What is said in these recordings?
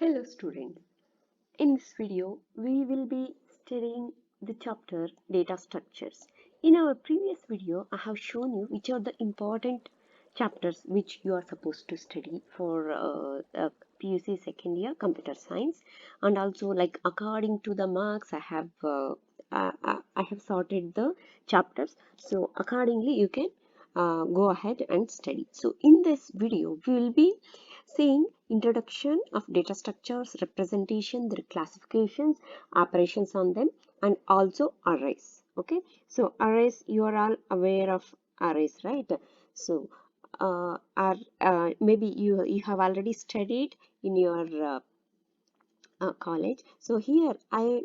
Hello students, in this video we will be studying the chapter data structures. In our previous video I have shown you which are the important chapters which you are supposed to study for PUC second year computer science, and also like according to the marks I have sorted the chapters, so accordingly you can go ahead and study. So in this video we will be saying introduction of data structures, representation, their classifications, operations on them, and also arrays. Okay, so arrays, you are all aware of arrays, right? So maybe you have already studied in your college. So here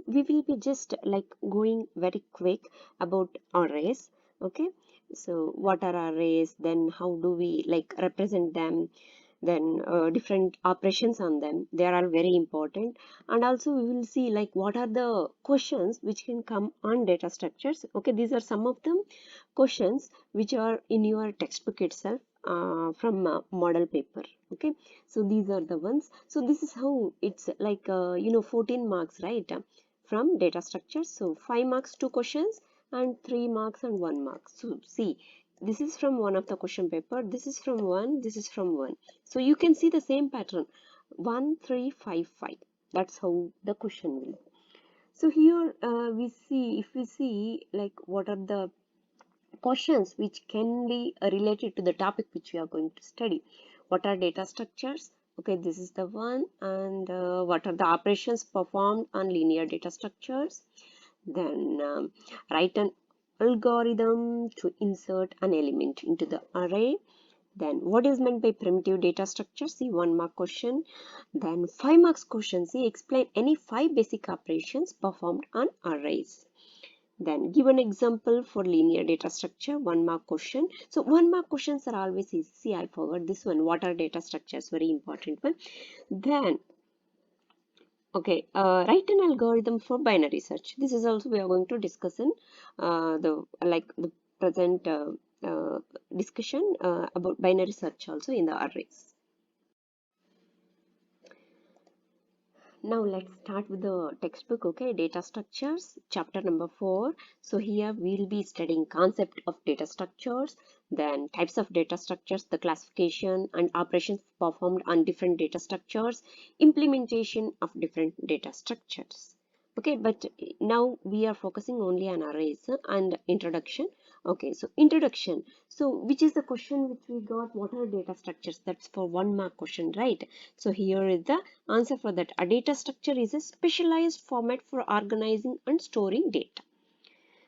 we will be just like going very quick about arrays. Okay, so what are arrays, then how do we like represent them, then different operations on them, they are all very important. And also we will see like what are the questions which can come on data structures. Okay, these are some of them questions which are in your textbook itself from model paper. Okay, so these are the ones. So this is how it's like 14 marks, right, from data structures. So 5 marks 2 questions and 3 marks and 1 mark. So see, this is from one of the question paper, this is from one, this is from one. So you can see the same pattern, 1 3 5 5. That's how the question will be. So here we see, if we see like what are the questions which can be related to the topic which we are going to study. What are data structures? Okay, this is the one. And what are the operations performed on linear data structures? Then write an algorithm to insert an element into the array. Then what is meant by primitive data structure? See, 1 mark question. Then 5 marks question. See, explain any 5 basic operations performed on arrays. Then give an example for linear data structure, 1 mark question. So 1 mark questions are always easy. See, I forgot this one. What are data structures? Very important one. Then okay, write an algorithm for binary search. This is also we are going to discuss in the present discussion about binary search also in the arrays. Now let's start with the textbook. Okay, data structures, chapter number 4. So here we'll be studying concept of data structures, then types of data structures, the classification and operations performed on different data structures, implementation of different data structures. Okay, but now we are focusing only on arrays and introduction. Okay, so introduction. So which is the question which we got? What are data structures? That's for 1 mark question, right? So here is the answer for that. A data structure is a specialized format for organizing and storing data.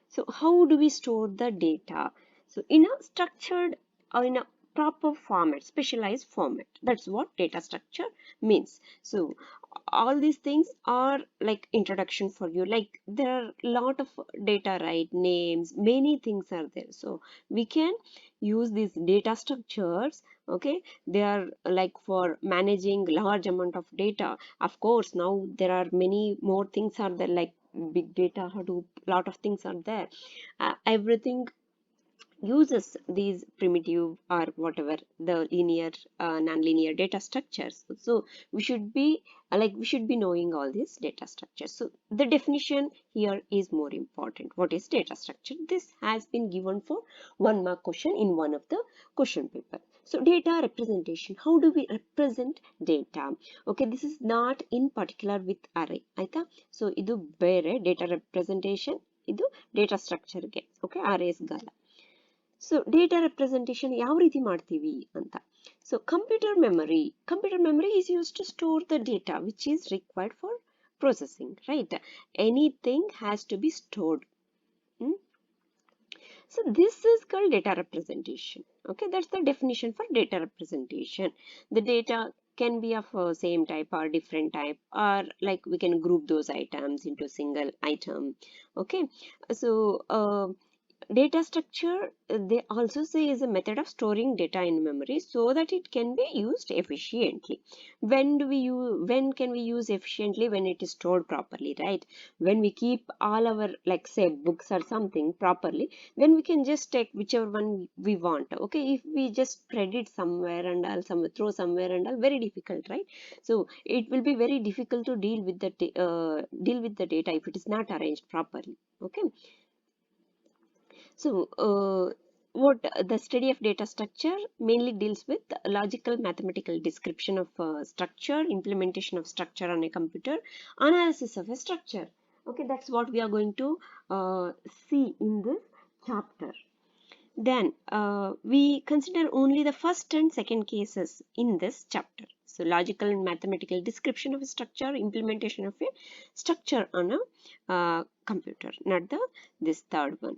So how do we store the data? So in a structured or in a proper format, specialized format. That's what data structure means. So all these things are like introduction for you. Like there are a lot of data, right? Names, many things are there. So we can use these data structures. Okay, they are like for managing large amount of data. Of course, now there are many more things are there, like big data, Hadoop, lot of things are there. Everything uses these primitive or whatever the linear non-linear data structures. So we should be knowing all these data structures. So the definition here is more important. What is data structure? This has been given for 1 mark question in one of the question paper. So data representation, how do we represent data? Okay, this is not in particular with array aita. So idu bere data representation, idu data structure ge. Okay, arrays gala. So data representation ಯಾವ ರೀತಿ ಮಾಡ್ತೀವಿ ಅಂತ. So computer memory is use to store the data which is required for processing, right? Anything has to be stored. So this is called data representation. Okay, that's the definition for data representation. The data can be of same type or different type, or like we can group those items into single item. Okay, so data structure, they also say, is a method of storing data in memory so that it can be used efficiently. When can we use efficiently? When it is stored properly, right? When we keep all our, like say, books or something properly, then we can just take whichever one we want. Okay, if we just spread it somewhere and all, throw somewhere and all, very difficult, right? So it will be very difficult to deal with the data if it is not arranged properly. Okay. So, what the study of data structure mainly deals with logical mathematical description of structure, implementation of structure on a computer, analysis of a structure. Okay, that's what we are going to see in this chapter. Then we consider only the first and second cases in this chapter. So, logical and mathematical description of a structure, implementation of a structure on a computer, not this third one.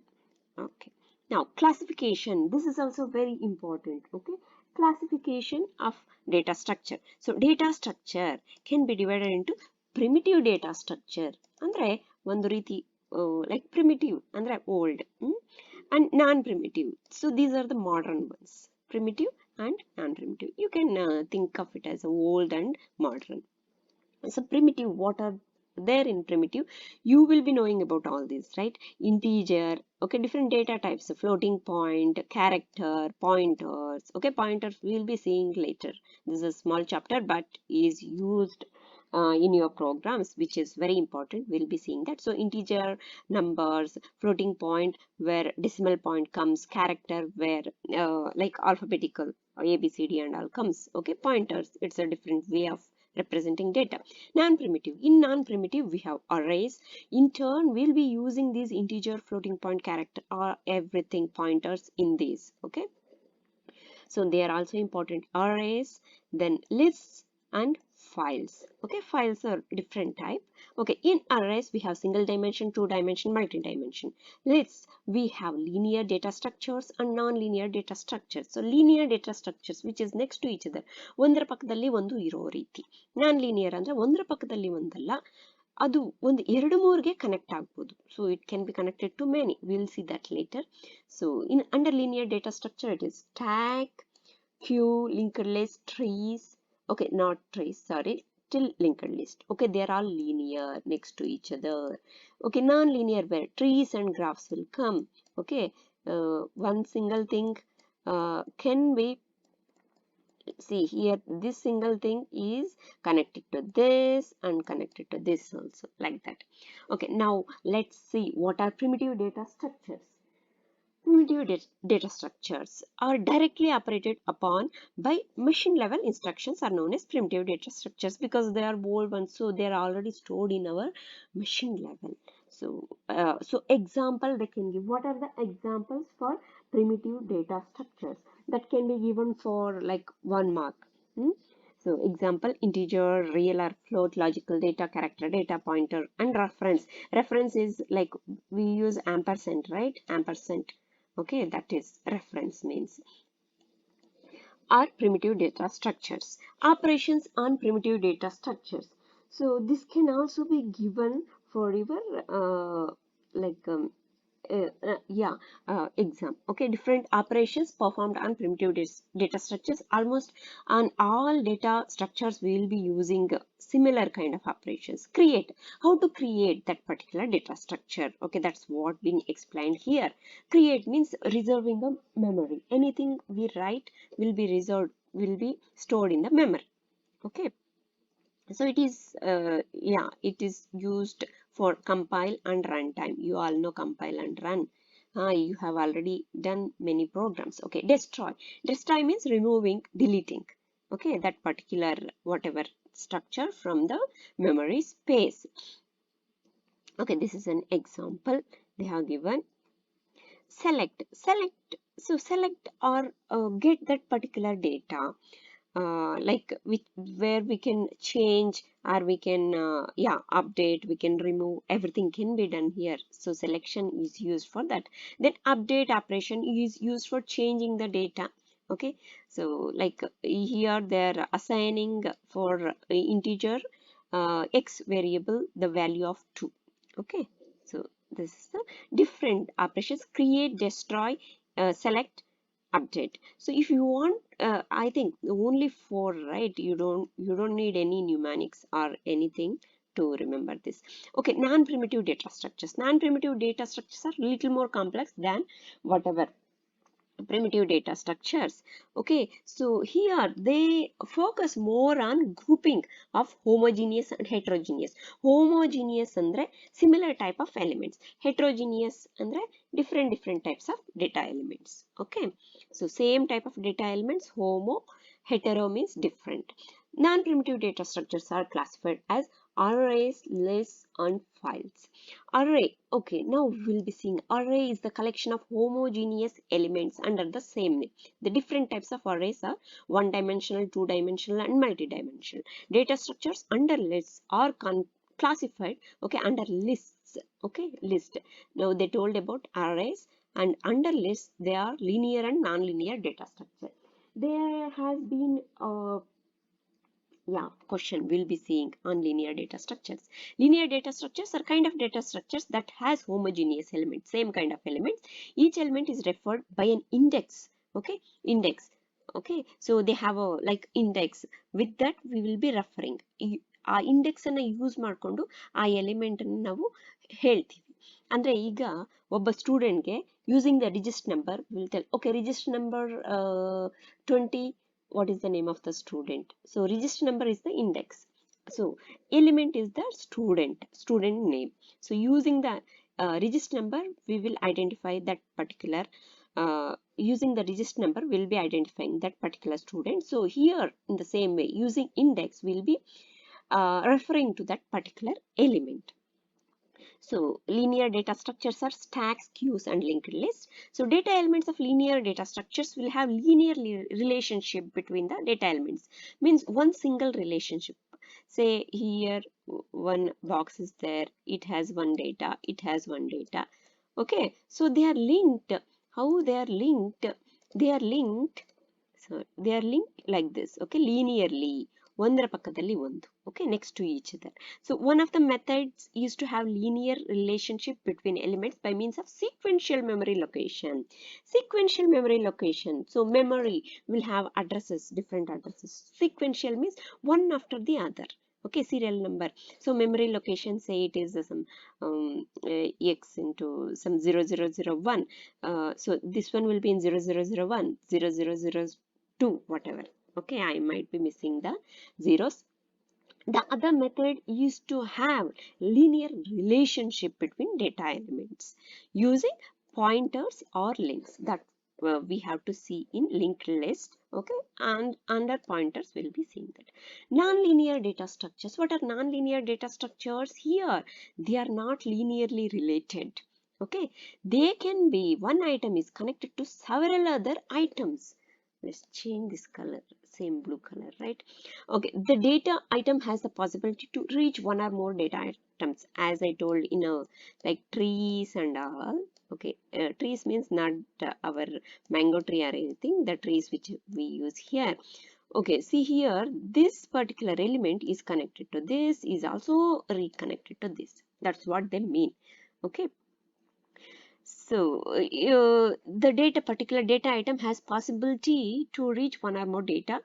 Okay. Now, classification. This is also very important. Okay. Classification of data structure. So, data structure can be divided into primitive data structure. ಅಂದ್ರೆ ಒಂದು ರೀತಿ like primitive ಅಂದ್ರೆ old and non-primitive. So, these are the modern ones. Primitive and non-primitive. You can think of it as old and modern. So primitive, what are there in primitive? You will be knowing about all these, right? Integer, okay, different data types, floating point, character, pointers. Okay, pointers we will be seeing later. This is a small chapter but is used in your programs, which is very important. We'll be seeing that. So integer, numbers, floating point where decimal point comes, character where like alphabetical ABCD and all comes. Okay, pointers, it's a different way of representing data. Non-primitive. In non-primitive, we have arrays. In turn, we'll be using these integer, floating point, character, or everything pointers in these. Okay. So they are also important. Arrays, then lists and files. Okay, files are different type. Okay, in arrays we have single dimension, two dimension, multi-dimension. Lists we have linear data structures and non-linear data structures. So linear data structures which is next to each other. ಒಂದರ ಪಕ್ಕದಲ್ಲಿ ಒಂದು ಇರೋ ರೀತಿ. Non-linear ಅಂದ್ರೆ ಒಂದರ ಪಕ್ಕದಲ್ಲಿ ಒಂದಲ್ಲ. ಅದು ಒಂದು ಎರಡು ಮೂರ್ಗೆ ಕನೆಕ್ಟ್ ಆಗ್ಬೋದು. So it can be connected to many. We'll see that later. So in under linear data structure, it is stack, queue, linked list, trees. Okay, not trees, sorry, still linked list. Okay, they are all linear next to each other. Okay, non-linear where trees and graphs will come. Okay, one single thing can be, see here, this single thing is connected to this and connected to this also, like that. Okay, now let's see what are primitive data structures. Primitive data structures are directly operated upon by machine level instructions are known as primitive data structures because they are old ones, so they are already stored in our machine level. So example they can give. What are the examples for primitive data structures that can be given for like 1 mark? So example, integer, real or float, logical data, character data, pointer, and reference. Reference is like we use ampersand, right? Ampersand. Okay, that is reference means. Are primitive data structures. Operations on primitive data structures. So this can also be given for your like exam. Okay, different operations performed on primitive data structures. Almost on all data structures we will be using similar kind of operations. Create, how to create that particular data structure. Okay, that's what being explained here. Create means reserving a memory. Anything we write will be reserved, will be stored in the memory. Okay, so it is it is used for compile and runtime. You all know compile and run. You have already done many programs. Okay, destroy. Destroy means removing, deleting. Okay, that particular whatever structure from the memory space. Okay, this is an example they have given. Select. So select or get that particular data. Like where we can change or we can update, we can remove, everything can be done here. So selection is used for that. Then update operation is used for changing the data. Okay, so like here they're assigning for integer x variable the value of 2. Okay, so This is the different operations: create, destroy, select, update. So if you want, I think only four, right? You don't need any mnemonics or anything to remember this. Okay, non-primitive data structures. Non-primitive data structures are little more complex than whatever primitive data structures. Okay, so here they focus more on grouping of homogeneous and heterogeneous. Homogeneous andre similar type of elements, heterogeneous andre different types of data elements. Okay, so same type of data elements, homo, hetero means different. Non-primitive data structures are classified as arrays, lists, and files. Array. Okay, now we'll be seeing array is the collection of homogeneous elements under the same name. The different types of arrays are one-dimensional, two-dimensional, and multi-dimensional. Data structures under lists are classified, okay, under lists. Okay, list. Now they told about arrays, and under lists they are linear and non-linear data structure. There has been question we'll be seeing on linear data structures. Linear data structures are kind of data structures that has homogeneous elements, same kind of elements. Each element is referred by an index. Okay, index. Okay, so they have a like index. With that we will be referring. ಆ index ಅನ್ನ use ಮಾಡಿಕೊಂಡು ಆ element ಅನ್ನು ನಾವು ಹೇಳ್ತೀವಿ. ಅಂದ್ರೆ ಈಗ ಒಬ್ಬ ಸ್ಟೂಡೆಂಟ್ಗೆ using the register number will tell, okay register number 20, what is the name of the student? So register number is the index. So element is the student name. So using the register number, we will identify that particular. Using the register number, we'll be identifying that particular student. So here, in the same way, using index, we'll be referring to that particular element. So linear data structures are stacks, queues, and linked lists. So data elements of linear data structures will have linear relationship between the data elements. Means one single relationship. Say here one box is there, it has one data, it has one data. Okay, so they are linked. How they are linked? They are linked. So they are linked like this. Okay, linearly. ಒಂದರ ಪಕ್ಕದಲ್ಲಿ ಒಂದು. Okay, next to each other. So one of the methods is to have linear relationship between elements by means of sequential memory location. Sequential memory location. So memory will have addresses, different addresses. Sequential means one after the other. Okay, serial number. So memory location, say it is some x into some 0001. So this one will be in 0001, 0002, whatever. Okay, I might be missing the zeros. The other method is to have linear relationship between data elements using pointers or links that we have to see in linked list. Okay, and under pointers we'll be seeing that. Non-linear data structures. What are non-linear data structures? Here they are not linearly related. Okay, they can be one item is connected to several other items. Let's change this color, same blue color, right? Okay, the data item has the possibility to reach one or more data items, as I told in a like trees and all. Okay, trees means not our mango tree or anything, the trees which we use here. Okay, see here, this particular element is connected to this, is also reconnected to this. That's what they mean. Okay, so the particular data item has possibility to reach one or more data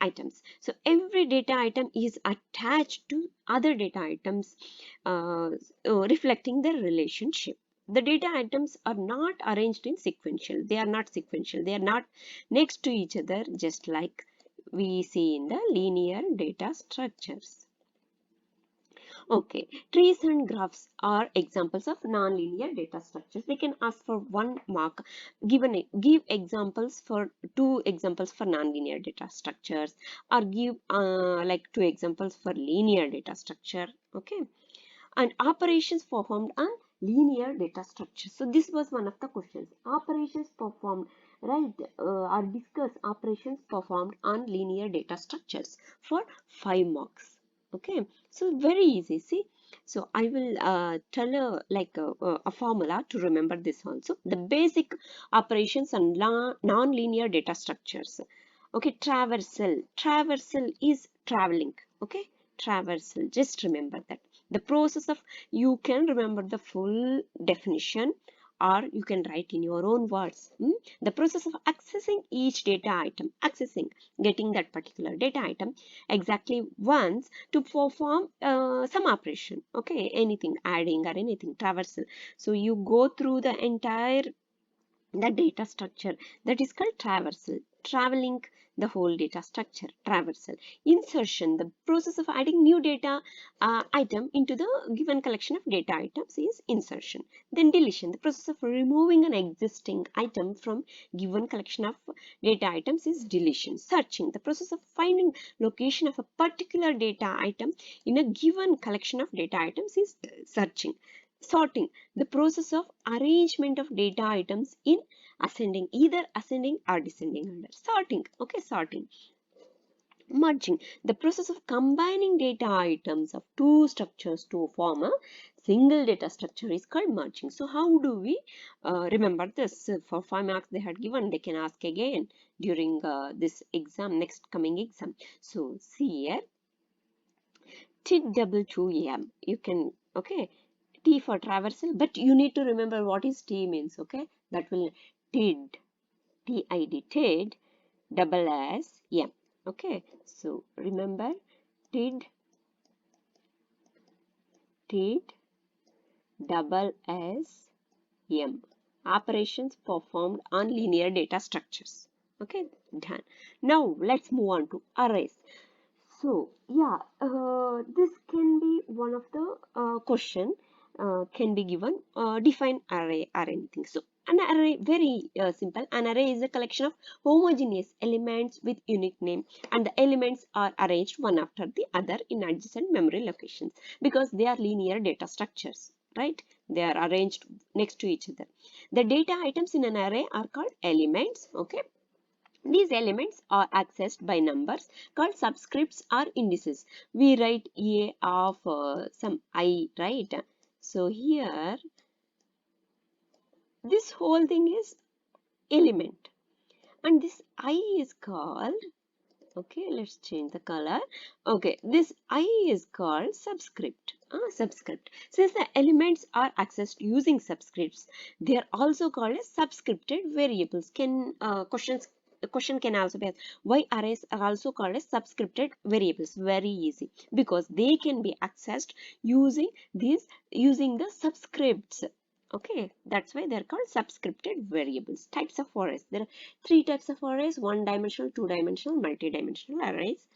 items. So every data item is attached to other data items, reflecting their relationship. The data items are not arranged in sequential. They are not sequential. They are not next to each other, just like we see in the linear data structures. Okay, trees and graphs are examples of non-linear data structures. They can ask for one mark. Give examples for two examples for non-linear data structures, or give like two examples for linear data structure. Okay, and operations performed on linear data structures. So this was one of the questions. Operations performed, right? Or discuss operations performed on linear data structures for 5 marks. Okay, so very easy. See, so I will tell a formula to remember this also. The basic operations on non-linear data structures. Okay, traversal is traveling. Okay, traversal, just remember that. The process of, you can remember the full definition or you can write in your own words. The process of accessing each data item, getting that particular data item exactly once to perform some operation, okay, anything, adding or anything, traversal. So you go through the entire the data structure, that is called traversal, traveling the whole data structure, traversal. Insertion, the process of adding new data item into the given collection of data items is insertion. Then deletion, the process of removing an existing item from given collection of data items is deletion. Searching, the process of finding location of a particular data item in a given collection of data items is searching. Sorting, the process of arrangement of data items in ascending, either ascending or descending order. Sorting, okay, sorting. Merging, the process of combining data items of two structures to form a single data structure is called merging. So how do we remember this? For 5 marks they had given, they can ask again during this exam, next coming exam. So see here, TID22M, you can, okay, T for traversal, but you need to remember what is T means, okay? That will TID, T-I-D, TID, double S, M, okay? So remember TID, double S, M. Operations performed on linear data structures. Okay, done. Now let's move on to arrays. So yeah, this can be one of the question can be given. Define array or anything. So an array, very simple. An array is a collection of homogeneous elements with unique name, and the elements are arranged one after the other in adjacent memory locations because they are linear data structures. Right? They are arranged next to each other. The data items in an array are called elements. Okay. These elements are accessed by numbers called subscripts or indices. We write A of some I, right? So here, this whole thing is element. And this I is called, okay, let's change the color. Okay, this I is called subscript. Subscript. Since the elements are accessed using subscripts, they are also called as subscripted variables. The question can also be asked, why arrays are also called as subscripted variables? Very easy, because they can be accessed using the subscripts. Okay, that's why they're called subscripted variables. Types of arrays. There are three types of arrays: one-dimensional, two-dimensional, multi-dimensional arrays.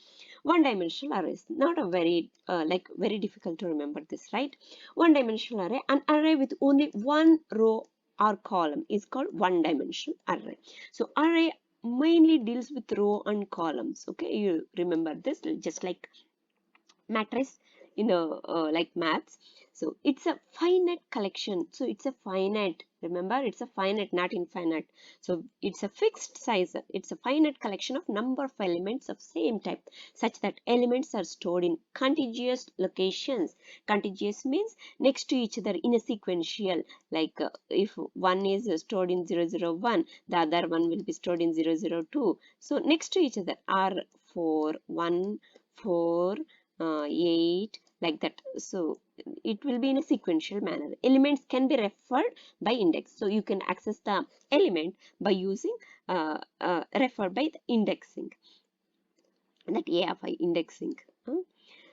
One-dimensional arrays, not a very very difficult to remember this, right? One-dimensional array, an array with only one row or column is called one-dimensional array. So array mainly deals with row and columns. Okay, you remember this, just like matrix in the like maths. So it's a finite collection. So it's a finite, remember, it's a finite, not infinite. So it's a fixed size. It's a finite collection of number of elements of same type, such that elements are stored in contiguous locations. Contiguous means next to each other in a sequential, like if one is stored in 001, the other one will be stored in 002. So next to each other are 4, 1, 4, 8, like that. So it will be in a sequential manner. Elements can be referred by index. So you can access the element by using refer by the indexing, that AFI indexing.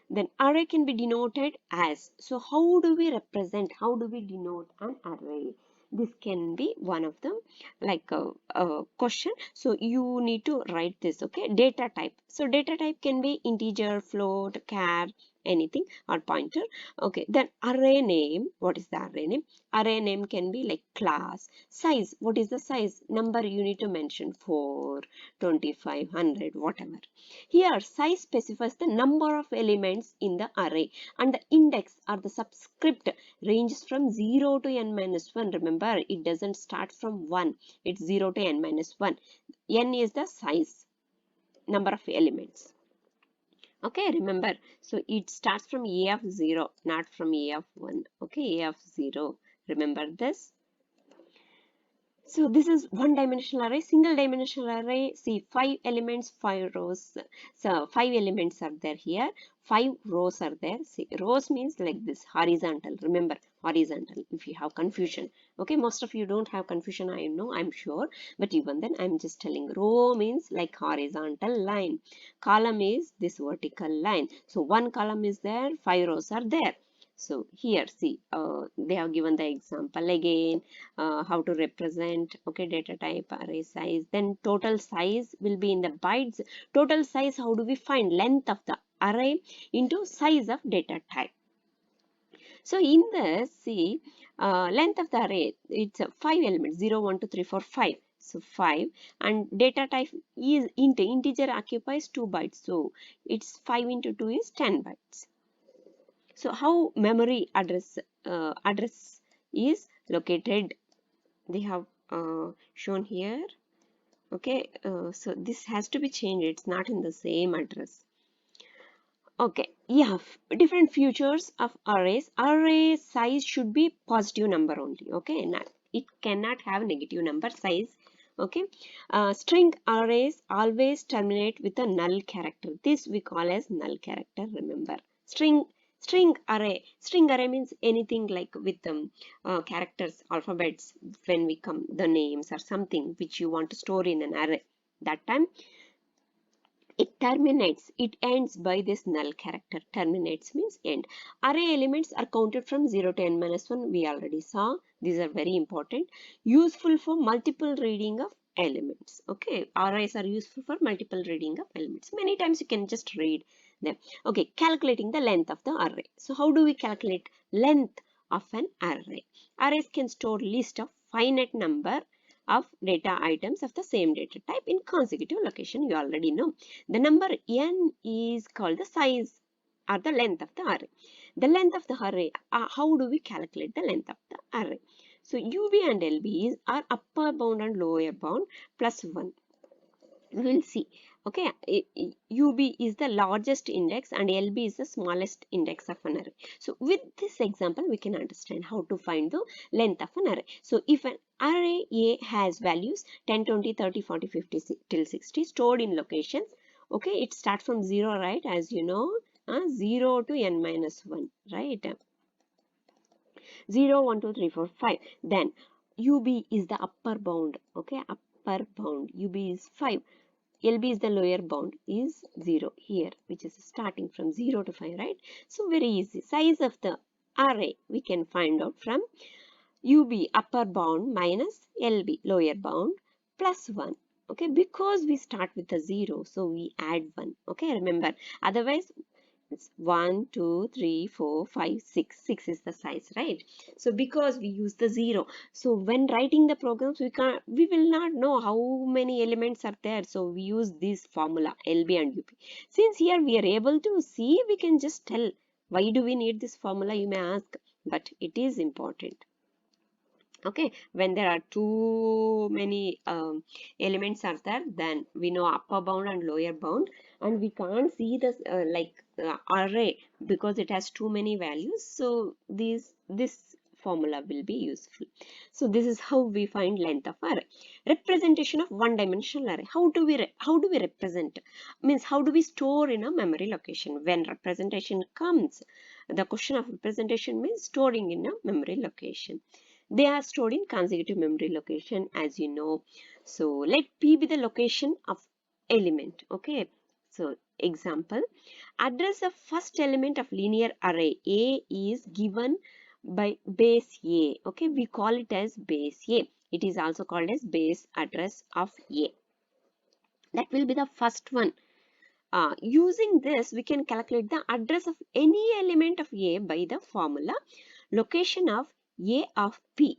Then array can be denoted as. So how do we represent, how do we denote an array? This can be one of them, like a question. So you need to write this, okay? Data type. So data type can be integer, float, char, anything, or pointer. Okay, then array name. What is the array name? Array name can be like class. Size. What is the size? Number you need to mention, 4, 25, 100, whatever. Here, size specifies the number of elements in the array, and the index or the subscript ranges from 0 to n minus 1. Remember, it doesn't start from 1. It's 0 to n minus 1. N is the size, number of elements. Okay, remember, so it starts from A of 0, not from A of 1. Okay, A of 0. Remember this. So this is one dimensional array, single dimensional array. See, 5 elements, 5 rows. So 5 elements are there here. 5 rows are there. See, rows means like this, horizontal. Remember, horizontal. If you have confusion, okay, most of you don't have confusion. I know, I'm sure. But even then, I'm just telling. Row means like horizontal line. Column is this vertical line. So one column is there. 5 rows are there. So here, see, they have given the example again, how to represent, okay, data type, array size. Then total size will be in the bytes. Total size, how do we find? Length of the array into size of data type. So in this, see, length of the array, it's 5 elements, 0, 1, 2, 3, 4, 5. So 5, and data type is integer occupies 2 bytes. So it's 5 into 2 is 10 bytes. So how memory address is located, they have shown here. Okay, so this has to be changed. It's not in the same address. Okay, yeah, different features of arrays. Array size should be positive number only. Okay, not, it cannot have negative number size. Okay, string arrays always terminate with a null character. This we call as null character. Remember, string string array means anything like with characters, alphabets. When we come the names or something which you want to store in an array, that time it terminates, it ends by this null character. Terminates means end. Array elements are counted from 0 to n minus 1. We already saw. These are very important. Useful for multiple reading of elements. Okay, arrays are useful for multiple reading of elements. Many times you can just read them. Okay, calculating the length of the array. So how do we calculate length of an array? Arrays can store list of finite number of data items of the same data type in consecutive location. You already know. The number n is called the size or the length of the array. The length of the array, how do we calculate the length of the array? So UB and LB are upper bound and lower bound plus 1. We'll see. Okay, UB is the largest index and LB is the smallest index of an array. So with this example, we can understand how to find the length of an array. So if an array A has values 10, 20, 30, 40, 50 till 60 stored in locations, okay, it starts from 0, right? As you know, 0 to n minus 1, right? 0, 1, 2, 3, 4, 5. Then UB is the upper bound, okay, upper bound. UB is 5. LB is the lower bound is 0 here, which is starting from 0 to 5, right? So very easy. Size of the array we can find out from UB upper bound minus LB lower bound plus 1. Okay, because we start with a 0, so we add 1. Okay, remember, otherwise it's 1, 2, 3, 4, 5, 6. 6 is the size, right? So because we use the 0, so when writing the programs, we will not know how many elements are there. So we use this formula LB and UP. Since here we are able to see, we can just tell. Why do we need this formula, you may ask, but it is important. Okay, when there are too many elements are there, then we know upper bound and lower bound, and we can't see this array because it has too many values. So this formula will be useful. So this is how we find length of array. Representation of one dimensional array. How do we represent? Means how do we store in a memory location? When representation comes, the question of representation means storing in a memory location. They are stored in consecutive memory location, as you know. So let P be the location of element. Okay, so example, address of first element of linear array A is given by base A. Okay, we call it as base A. It is also called as base address of A. That will be the first one. Using this, we can calculate the address of any element of A by the formula location of A of P.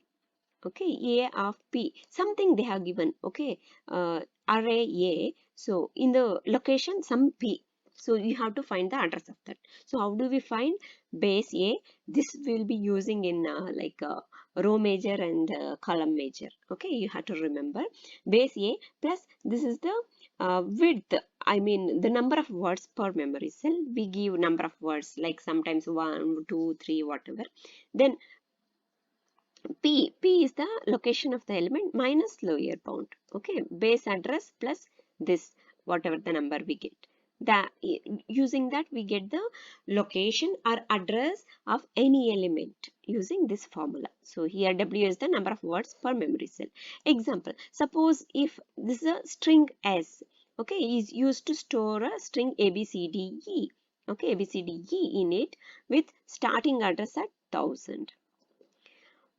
Okay, A of P, something they have given. Okay, array A, so in the location some P, so you have to find the address of that. So how do we find base A? This will be using in row major and column major. Okay, you have to remember base A plus this is the width, I mean the number of words per memory cell. We give number of words like sometimes 1, 2, 3, whatever. Then P is the location of the element minus lower bound. Okay, base address plus this, whatever the number we get. Using that we get the location or address of any element using this formula. So here W is the number of words per memory cell. Example, suppose if this is a string S, okay, is used to store a string ABCDE, okay, ABCDE in it with starting address at 1000.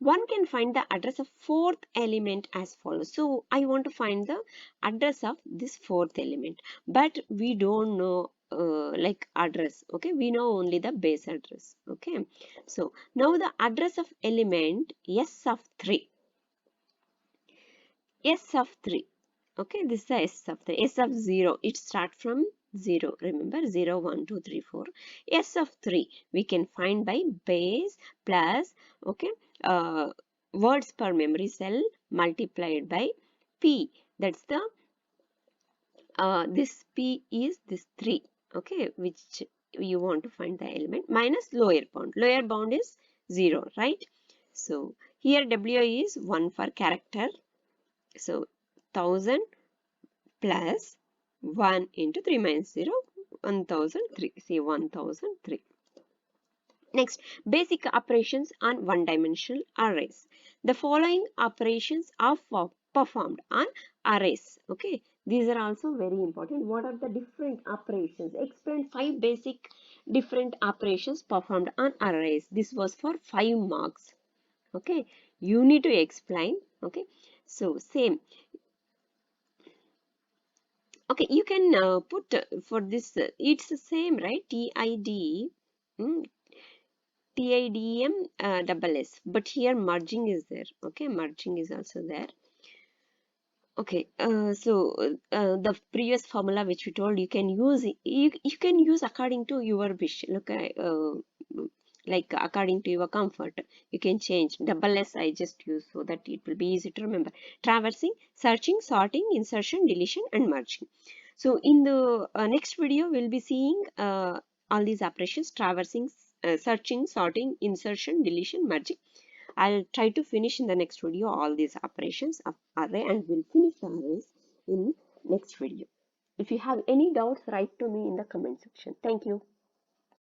One can find the address of fourth element as follows. So I want to find the address of this fourth element, but we don't know like address. Okay, we know only the base address. Okay, so now the address of element S of 3. S of 3. Okay, this is the S of 3. S of 0, it starts from 0. Remember 0, 1, 2, 3, 4. S of 3 we can find by base plus, okay, uh, words per memory cell multiplied by P. That's the this P is this 3. Okay, which you want to find the element minus lower bound. Lower bound is 0, right? So here W is 1 for character. So 1000 plus 1 into 3 minus 0, 1003. See 1003. Next, basic operations on one-dimensional arrays. The following operations are performed on arrays. Okay, these are also very important. What are the different operations? Explain 5 basic different operations performed on arrays. This was for 5 marks. Okay, you need to explain. Okay, so same. Okay, you can put for this, it's the same, right? mm, TIDM double S, but here merging is there. Okay, merging is also there. Okay, the previous formula which we told, you can use you can use according to your wish. Look, like according to your comfort, you can change. Double S I just use so that it will be easy to remember. Traversing, searching, sorting, insertion, deletion, and merging. So in the next video, we'll be seeing all these operations: traversing, searching, sorting, insertion, deletion, merging. I'll try to finish in the next video all these operations of array, and we'll finish the arrays in next video. If you have any doubts, write to me in the comment section. Thank you.